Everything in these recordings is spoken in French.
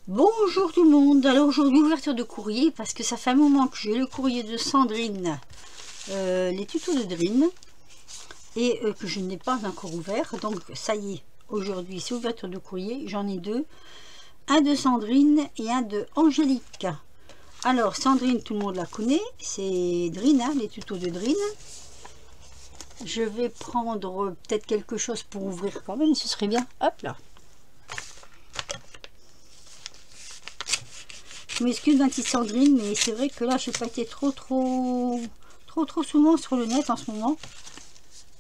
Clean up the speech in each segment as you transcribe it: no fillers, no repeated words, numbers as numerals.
Bonjour tout le monde. Alors aujourd'hui ouverture de courrier parce que ça fait un moment que j'ai le courrier de Sandrine, les tutos de Drine, et que je n'ai pas encore ouvert. Donc ça y est, aujourd'hui c'est ouverture de courrier. J'en ai deux, un de Sandrine et un de Angélique. Alors Sandrine, tout le monde la connaît, c'est Drine, hein, les tutos de Drine. Je vais prendre peut-être quelque chose pour ouvrir quand même, ce serait bien. Hop là. Je m'excuse ma petite Sandrine, mais c'est vrai que là, je n'ai pas été trop souvent sur le net en ce moment.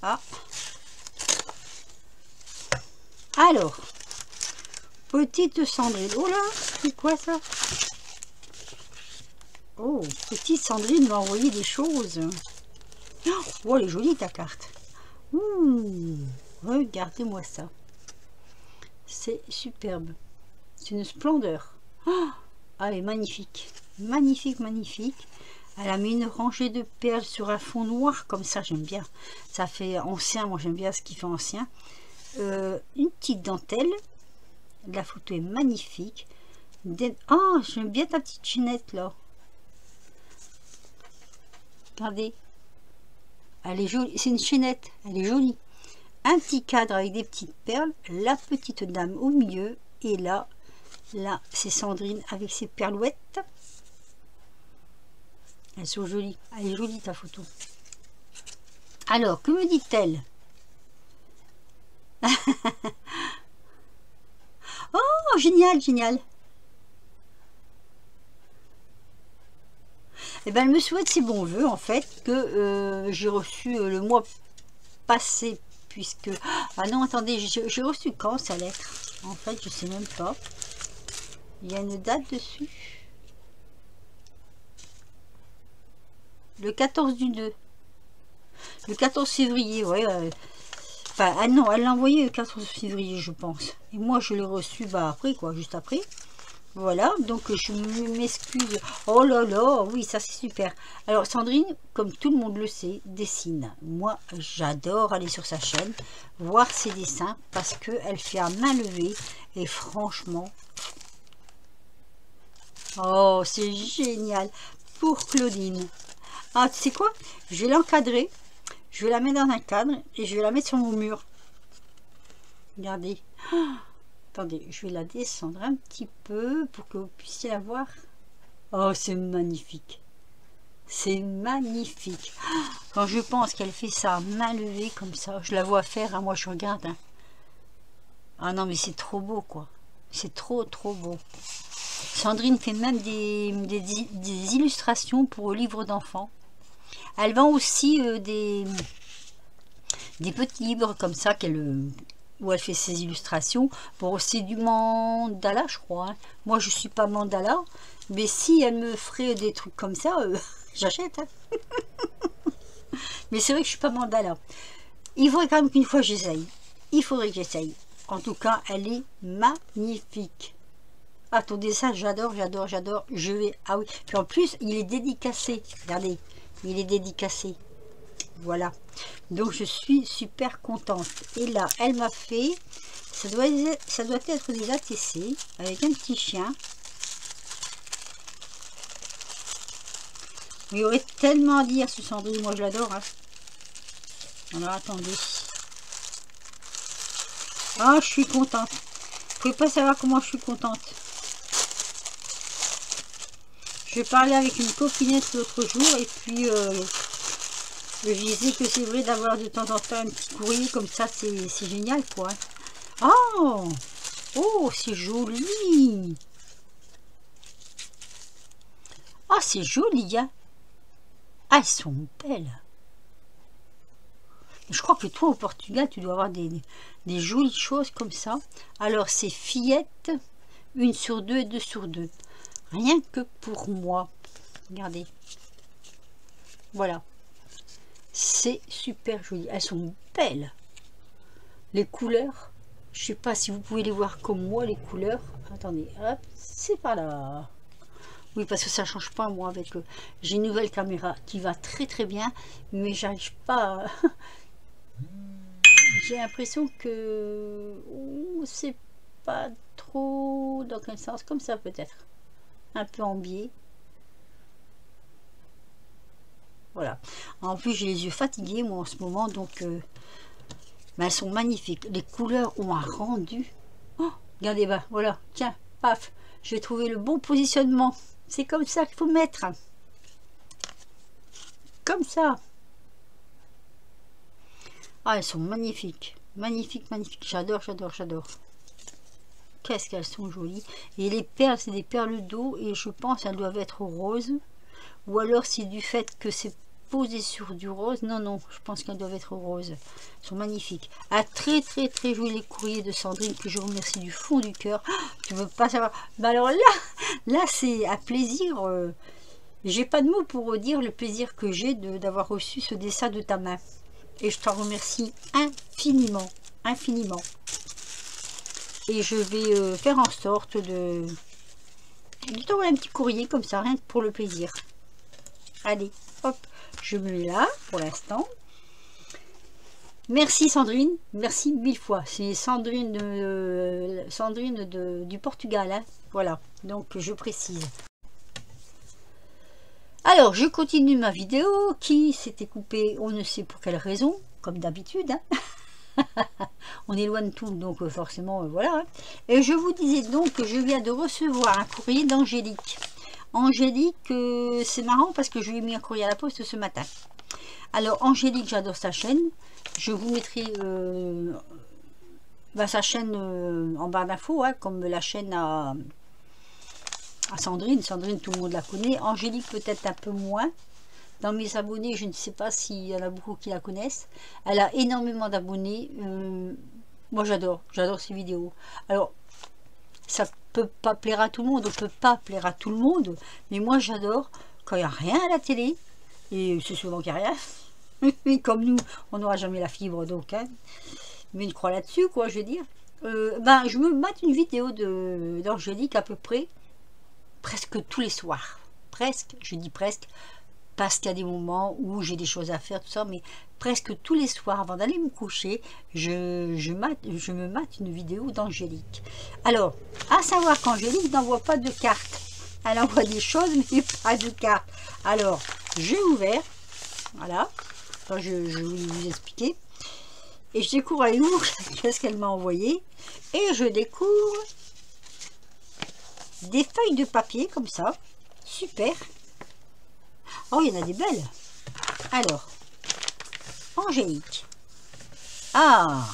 Ah. Alors, petite Sandrine. Oh là, c'est quoi ça? Oh, petite Sandrine m'a envoyé des choses. Oh, elle est jolie ta carte. Ouh, regardez-moi ça. C'est superbe. C'est une splendeur. Oh, ah, elle est magnifique. Magnifique, magnifique. Elle a mis une rangée de perles sur un fond noir, comme ça, j'aime bien. Ça fait ancien, moi j'aime bien ce qui fait ancien. Une petite dentelle. La photo est magnifique. Oh, j'aime bien ta petite chaînette là. Regardez. Elle est jolie. C'est une chaînette. Elle est jolie. Un petit cadre avec des petites perles. La petite dame au milieu. Et là, c'est Sandrine avec ses perlouettes. Elles sont jolies. Elle est jolie ta photo. Alors, que me dit-elle? Oh, génial, génial. Eh ben, elle me souhaite ses bons voeux, en fait, que j'ai reçu le mois passé, puisque... Ah non, attendez, j'ai reçu quand sa lettre? En fait, je sais même pas. Il y a une date dessus. Le 14 du 2. Le 14 février, ouais. Enfin, ah non, elle l'a envoyé le 14 février, je pense. Et moi, je l'ai reçu après, quoi, juste après. Voilà, donc je m'excuse. Oh là là, oui, ça c'est super. Alors Sandrine, comme tout le monde le sait, dessine. Moi, j'adore aller sur sa chaîne, voir ses dessins, parce qu'elle fait à main levée. Et franchement, oh, c'est génial. Pour Claudine. Ah, tu sais quoi? Je vais l'encadrer. Je vais la mettre dans un cadre et je vais la mettre sur mon mur. Regardez. Oh, attendez, je vais la descendre un petit peu pour que vous puissiez la voir. Oh, c'est magnifique. C'est magnifique. Quand je pense qu'elle fait ça à main levée comme ça, je la vois faire, hein, moi je regarde. Hein. Ah non, mais c'est trop beau, quoi. C'est trop beau. Sandrine fait même des illustrations pour livres d'enfants. Elle vend aussi des petits livres comme ça où elle fait ses illustrations. Pour c'est du mandala, je crois. Hein. Moi, je suis pas mandala, mais si elle me ferait des trucs comme ça, j'achète. Hein. Mais c'est vrai que je suis pas mandala. Il faudrait quand même qu'une fois j'essaye. Il faudrait que j'essaye. En tout cas, elle est magnifique. Ah, ton dessin, j'adore. Je vais... Ah oui. Puis en plus, il est dédicacé. Regardez, il est dédicacé. Voilà. Donc, je suis super contente. Et là, elle m'a fait... Ça doit être des ATC avec un petit chien. Il y aurait tellement à dire sur Sandrine. Moi, je l'adore. Hein. Alors, attendez. Ah, je suis contente. Vous pouvez pas savoir comment je suis contente. Je parlais avec une copinette l'autre jour et puis je disais que c'est vrai d'avoir de temps en temps un petit courrier comme ça, c'est génial quoi. Oh, oh, c'est joli. Ah, c'est joli, hein. Ah, elles sont belles. Je crois que toi au Portugal, tu dois avoir des jolies choses comme ça. Alors, c'est fillettes, 1 sur 2 et 2 sur 2. Rien que pour moi. Regardez. Voilà. C'est super joli. Elles sont belles. Les couleurs. Je sais pas si vous pouvez les voir comme moi, les couleurs. Attendez. Hop. C'est par là. Oui, parce que ça change pas, moi, avec... j'ai une nouvelle caméra qui va très bien. Mais j'arrive pas... J'ai l'impression que... c'est pas trop trop dans quel sens? Comme ça peut-être. Un peu en biais. Voilà. En plus, j'ai les yeux fatigués, moi, en ce moment. Donc, mais elles sont magnifiques. Les couleurs ont un rendu. Oh, regardez, bah, voilà. Tiens, paf. Je vais trouver le bon positionnement. C'est comme ça qu'il faut mettre. Comme ça. Ah, elles sont magnifiques. Magnifiques, magnifiques. J'adore, j'adore, j'adore. Qu'est-ce qu'elles sont jolies. Et les perles, c'est des perles d'eau. Et je pense qu'elles doivent être roses. Ou alors c'est du fait que c'est posé sur du rose. Non, non, je pense qu'elles doivent être roses. Elles sont magnifiques. Un très, très, très joli courrier de Sandrine que je remercie du fond du cœur. Oh, tu veux pas savoir. Bah alors là c'est un plaisir. J'ai pas de mots pour dire le plaisir que j'ai d'avoir reçu ce dessin de ta main. Et je t'en remercie infiniment, infiniment. Et je vais faire en sorte de t'envoyer un petit courrier comme ça, rien que pour le plaisir. Allez, hop, je me mets là pour l'instant. Merci Sandrine, merci 1000 fois. C'est Sandrine, du Portugal, hein. Voilà, donc je précise. Alors, je continue ma vidéo qui s'était coupée, on ne sait pour quelle raison, comme d'habitude. Hein. On éloigne tout, donc forcément, voilà. Hein. Et je vous disais donc que je viens de recevoir un courrier d'Angélique. Angélique, c'est marrant parce que je lui ai mis un courrier à la poste ce matin. Alors, Angélique, j'adore sa chaîne. Je vous mettrai sa chaîne en barre d'infos, hein, comme la chaîne à Sandrine. Sandrine, tout le monde la connaît. Angélique, peut-être un peu moins. Dans mes abonnés, je ne sais pas s'il y en a beaucoup qui la connaissent. Elle a énormément d'abonnés. Moi, j'adore ses vidéos. Alors, ça peut pas plaire à tout le monde, on peut pas plaire à tout le monde, mais moi, j'adore quand il n'y a rien à la télé, et c'est souvent qu'il n'y a rien. Mais comme nous, on n'aura jamais la fibre, donc, hein, mais une croix là-dessus, quoi, je veux dire. Je me mate une vidéo d'Angélique à peu près, presque tous les soirs. Presque, je dis presque, parce qu'il y a des moments où j'ai des choses à faire, tout ça, mais presque tous les soirs, avant d'aller me coucher, je me mate une vidéo d'Angélique. Alors, à savoir qu'Angélique n'envoie pas de cartes. Elle envoie des choses, mais pas de cartes. Alors, j'ai ouvert, voilà, enfin, je vais vous expliquer, et je découvre avec vous qu'est-ce qu'elle m'a envoyé, et je découvre des feuilles de papier, comme ça, super. Oh, il y en a des belles. Alors, Angélique. Ah,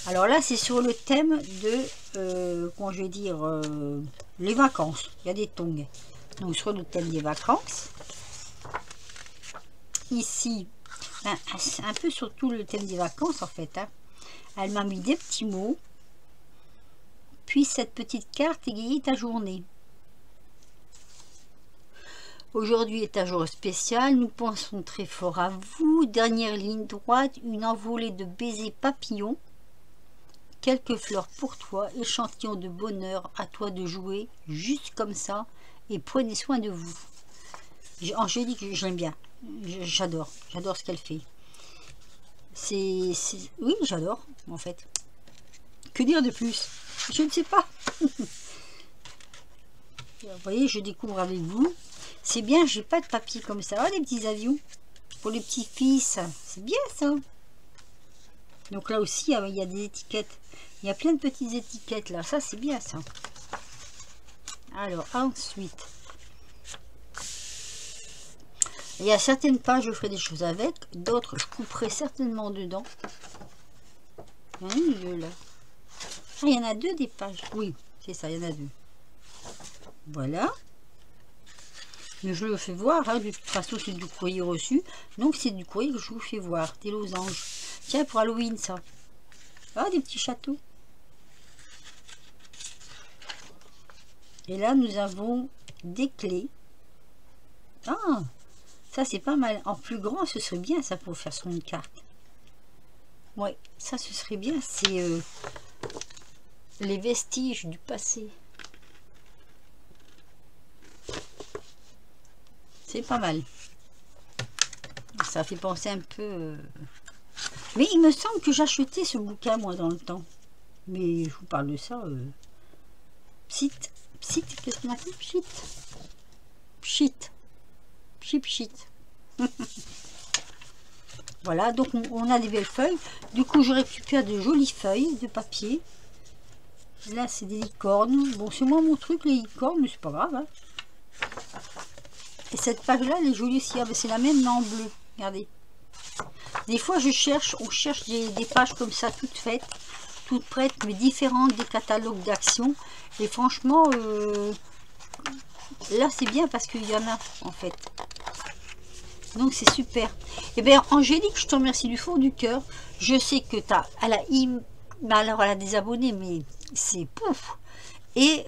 alors là, c'est sur le thème de, comment je vais dire, les vacances. Il y a des tongs. Donc, sur le thème des vacances. Ici, un peu sur tout le thème des vacances, en fait. Hein. Elle m'a mis des petits mots. Puis, cette petite carte égayer ta journée. Aujourd'hui est un jour spécial, nous pensons très fort à vous. Dernière ligne droite, une envolée de baisers papillons. Quelques fleurs pour toi, échantillon de bonheur, à toi de jouer, juste comme ça, et prenez soin de vous. Angélique, j'aime bien, j'adore ce qu'elle fait. Oui, j'adore, en fait. Que dire de plus? Je ne sais pas. Vous voyez, je découvre avec vous. C'est bien, j'ai pas de papier comme ça. Oh, des petits avions pour les petits-fils. C'est bien ça. Donc là aussi, il y a des étiquettes. Il y a plein de petites étiquettes là. Ça, c'est bien ça. Alors, ensuite, il y a certaines pages, je ferai des choses avec. D'autres, je couperai certainement dedans. Il y en a une, deux là. Ah, il y en a deux des pages. Oui, c'est ça, il y en a deux. Voilà. Mais je le fais voir, hein, de toute façon c'est du courrier reçu, donc c'est du courrier que je vous fais voir, des losanges. Tiens, pour Halloween ça. Ah, des petits châteaux. Et là nous avons des clés. Ah, ça c'est pas mal. En plus grand, ce serait bien ça pour faire sur une carte. Ouais, ça ce serait bien, c'est les vestiges du passé. C'est pas mal. Ça fait penser un peu... Mais il me semble que j'achetais ce bouquin, moi, dans le temps. Mais je vous parle de ça... psit, psit, qu'est-ce qu'on a fait? Pchit, pchit, pchit, pchit. Voilà, donc on a des belles feuilles. Du coup, je récupère de jolies feuilles de papier. Là, c'est des licornes. Bon, c'est moi mon truc, les licornes, mais c'est pas grave. Hein. Et cette page-là, elle est jolie aussi. Ah, c'est la même, mais en bleu. Regardez. Des fois, on cherche des pages comme ça, toutes faites, toutes prêtes, mais différentes des catalogues d'action. Et franchement, là, c'est bien parce qu'il y en a, en fait. Donc, c'est super. Et bien, Angélique, je te remercie du fond du cœur. Je sais que alors, elle a des abonnés, mais c'est pouf. Et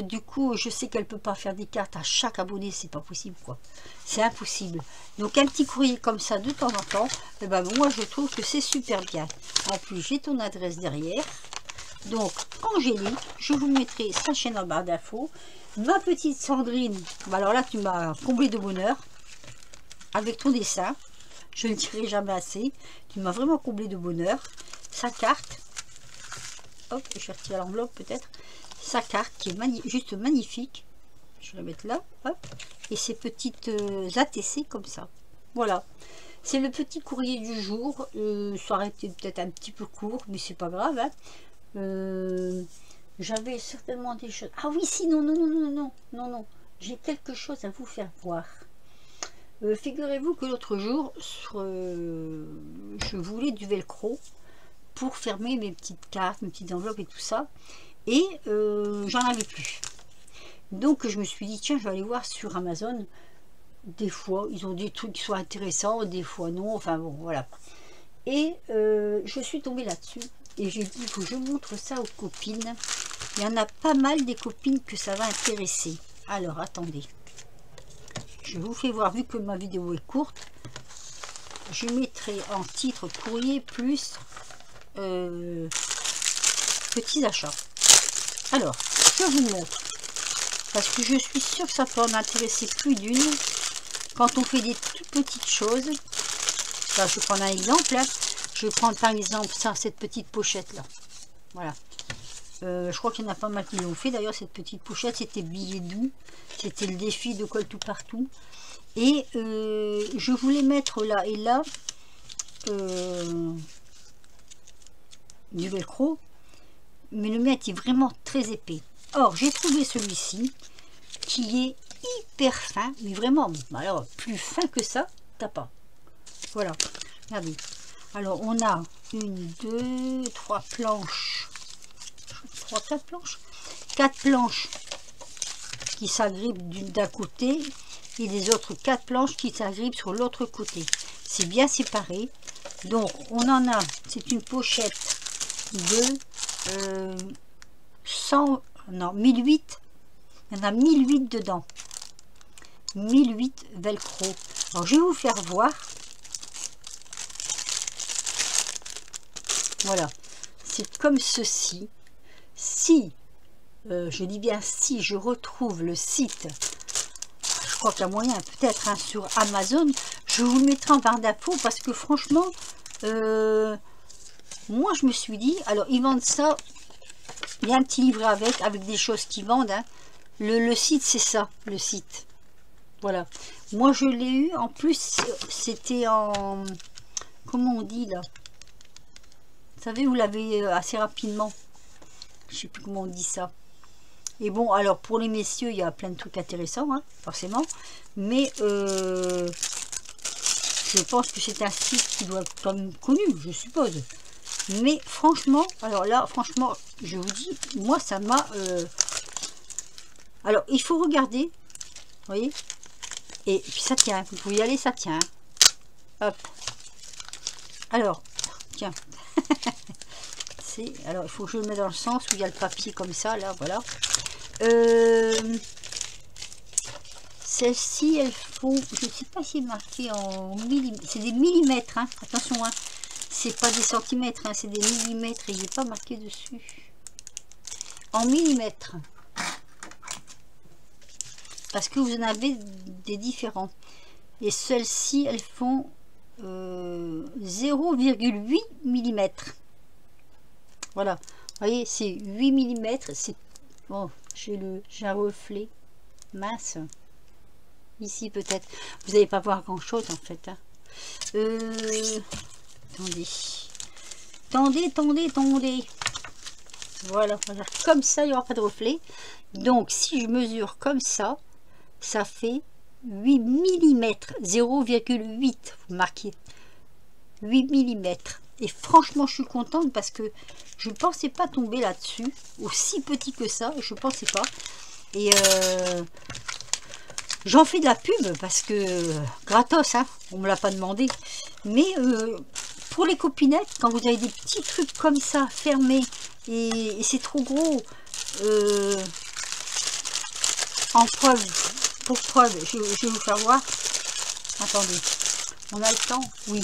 du coup, je sais qu'elle peut pas faire des cartes à chaque abonné, c'est pas possible, quoi. C'est impossible. Donc, un petit courrier comme ça, de temps en temps, et ben, moi, je trouve que c'est super bien. En plus, j'ai ton adresse derrière. Donc, Angélique, je vous mettrai sa chaîne en barre d'infos. Ma petite Sandrine, bah alors là, tu m'as comblé de bonheur. Avec ton dessin, je ne dirai jamais assez. Tu m'as vraiment comblé de bonheur. Sa carte. Hop, je vais retirer l'enveloppe peut-être. Sa carte qui est juste magnifique. Je vais la mettre là. Hop. Et ces petites ATC comme ça. Voilà. C'est le petit courrier du jour. Ça aurait été peut-être un petit peu court, mais c'est pas grave. Hein. J'avais certainement des choses. Ah oui, si, non, non, non, non, non, non, non. J'ai quelque chose à vous faire voir. Figurez-vous que l'autre jour, je voulais du velcro pour fermer mes petites cartes, mes petites enveloppes et tout ça. Et j'en avais plus. Donc je me suis dit, tiens, je vais aller voir sur Amazon. Des fois, ils ont des trucs qui sont intéressants, des fois non. Enfin bon, voilà. Et je suis tombée là-dessus. Et j'ai dit, il faut que je montre ça aux copines. Il y en a pas mal des copines que ça va intéresser. Alors, attendez. Je vous fais voir, vu que ma vidéo est courte, je mettrai en titre courrier plus petits achats. Alors, je vous montre, parce que je suis sûre que ça peut en intéresser plus d'une quand on fait des toutes petites choses. Ça, je vais prendre un exemple. Hein. Je vais prendre par exemple ça, cette petite pochette là. Voilà. Je crois qu'il y en a pas mal qui l'ont fait. D'ailleurs, cette petite pochette, c'était billet doux. C'était le défi de colle tout partout. Et je voulais mettre là et là du velcro. Mais le mien était vraiment très épais. Or, j'ai trouvé celui-ci qui est hyper fin. Mais vraiment, alors, plus fin que ça, t'as pas. Voilà. Regardez. Alors, on a 1, 2, 3 planches. 4 planches. 4 planches qui s'agrippent d'un côté et des autres 4 planches qui s'agrippent sur l'autre côté. C'est bien séparé. Donc, on en a, c'est une pochette de 1008. Il y en a 1008 dedans. 1008 velcro. Alors, je vais vous faire voir. Voilà. C'est comme ceci. Si, je dis bien si, je retrouve le site, je crois qu'il y a moyen peut-être hein, sur Amazon, je vous le mettrai en barre d'infos parce que franchement, moi je me suis dit, alors ils vendent ça, il y a un petit livret avec des choses qu'ils vendent. Hein. Le site c'est ça, le site. Voilà. Moi je l'ai eu, en plus c'était en, comment on dit là? Vous savez, vous l'avez assez rapidement. Je sais plus comment on dit ça. Et bon, alors pour les messieurs, il y a plein de trucs intéressants, hein, forcément. Mais je pense que c'est un site qui doit être quand même connu, je suppose. Mais franchement, alors là, franchement, je vous dis, moi ça m'a... Alors, il faut regarder, vous voyez. Et puis ça tient, vous pouvez y aller, ça tient. Hop. Alors, tiens. Alors il faut que je le mette dans le sens où il y a le papier comme ça là, voilà. Celles-ci elles font, je ne sais pas si c'est marqué en millimètres, c'est des millimètres, hein. Attention, hein. C'est pas des centimètres, hein. C'est des millimètres et il n'est pas marqué dessus. En millimètres. Parce que vous en avez des différents. Et celles-ci elles font 0,8 mm. Voilà, vous voyez, c'est 8 mm, c'est Oh, j'ai un reflet mince. Ici peut-être. Vous n'allez pas voir grand chose en fait. Hein. Attendez. Voilà, comme ça, il n'y aura pas de reflet. Donc, si je mesure comme ça, ça fait 8 mm, 0,8, vous marquez. 8 mm. Et franchement, je suis contente parce que je ne pensais pas tomber là-dessus. Aussi petit que ça, je ne pensais pas. Et j'en fais de la pub parce que gratos, hein, on ne me l'a pas demandé. Mais pour les copinettes, quand vous avez des petits trucs comme ça, fermés, et c'est trop gros, en preuve, pour preuve, je vais vous faire voir. Attendez, on a le temps? Oui,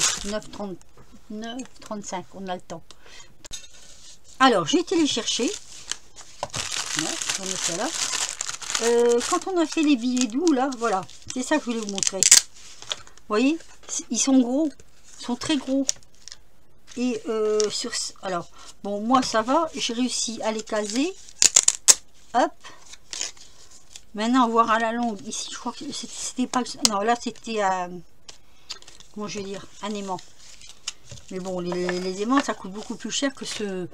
9h35, on a le temps. Alors, j'ai été les chercher. Ouais, on met ça là. Quand on a fait les billets doux, là, voilà, c'est ça que je voulais vous montrer. Vous voyez, ils sont gros, ils sont très gros. Et alors, bon, moi ça va, j'ai réussi à les caser. Hop. Maintenant, voir à la longue, ici, je crois que c'était pas... Non, là, c'était comment je vais dire, un aimant. Mais bon, les aimants, ça coûte beaucoup plus cher que ce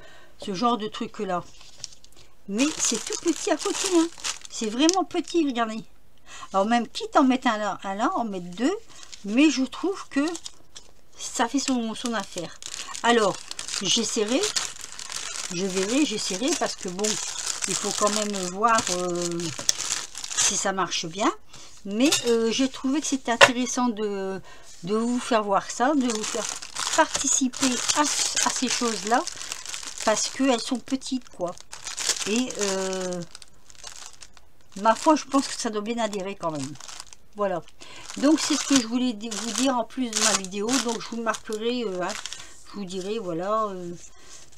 genre de truc-là. Mais c'est tout petit à côté, hein. C'est vraiment petit, regardez. Alors, même quitte à en mettre un là, en mettre deux. Mais je trouve que ça fait son affaire. Alors, j'essaierai. Je verrai, j'essaierai, parce que bon, il faut quand même voir... si ça marche bien, mais j'ai trouvé que c'était intéressant de vous faire voir ça, de vous faire participer à ces choses là, parce qu'elles sont petites quoi, et ma foi je pense que ça doit bien adhérer quand même. Voilà, donc c'est ce que je voulais vous dire en plus de ma vidéo, donc je vous marquerai, hein, je vous dirai, voilà,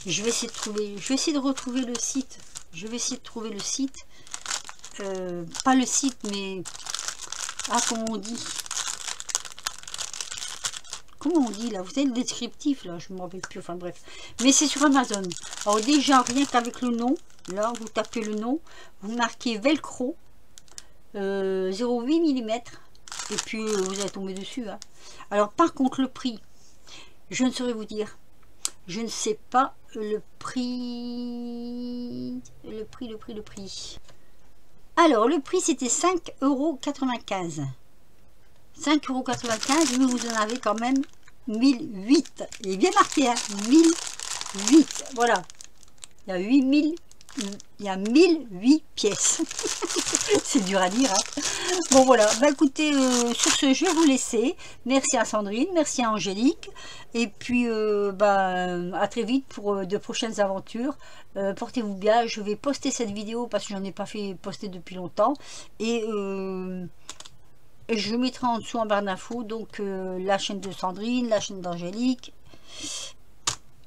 je vais essayer de retrouver le site, pas le site, mais comment on dit là, vous avez le descriptif là, je me rappelle plus, enfin bref, mais c'est sur Amazon. Alors déjà, rien qu'avec le nom, là vous tapez le nom, vous marquez velcro 0,8 mm et puis vous allez tomber dessus, hein. Alors par contre le prix, je ne saurais vous dire, je ne sais pas le prix. Alors, le prix, c'était 5,95 €. 5,95 €, mais vous en avez quand même 1008. Il est bien marqué, hein, 1008. Voilà. Il y a 1008 pièces. C'est dur à dire, hein. Bon, voilà. Bah, écoutez, sur ce, je vais vous laisser. Merci à Sandrine, merci à Angélique. Et puis, à très vite pour de prochaines aventures. Portez-vous bien. Je vais poster cette vidéo parce que j'en ai pas fait poster depuis longtemps. Et je mettrai en dessous en barre d'infos donc la chaîne de Sandrine, la chaîne d'Angélique.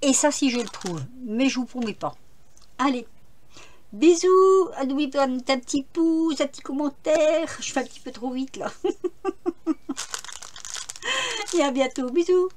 Et ça, si je le trouve. Mais je vous promets pas. Allez. Bisous, n'oubliez pas de mettre un petit pouce, un petit commentaire. Je fais un petit peu trop vite là. Et à bientôt, bisous.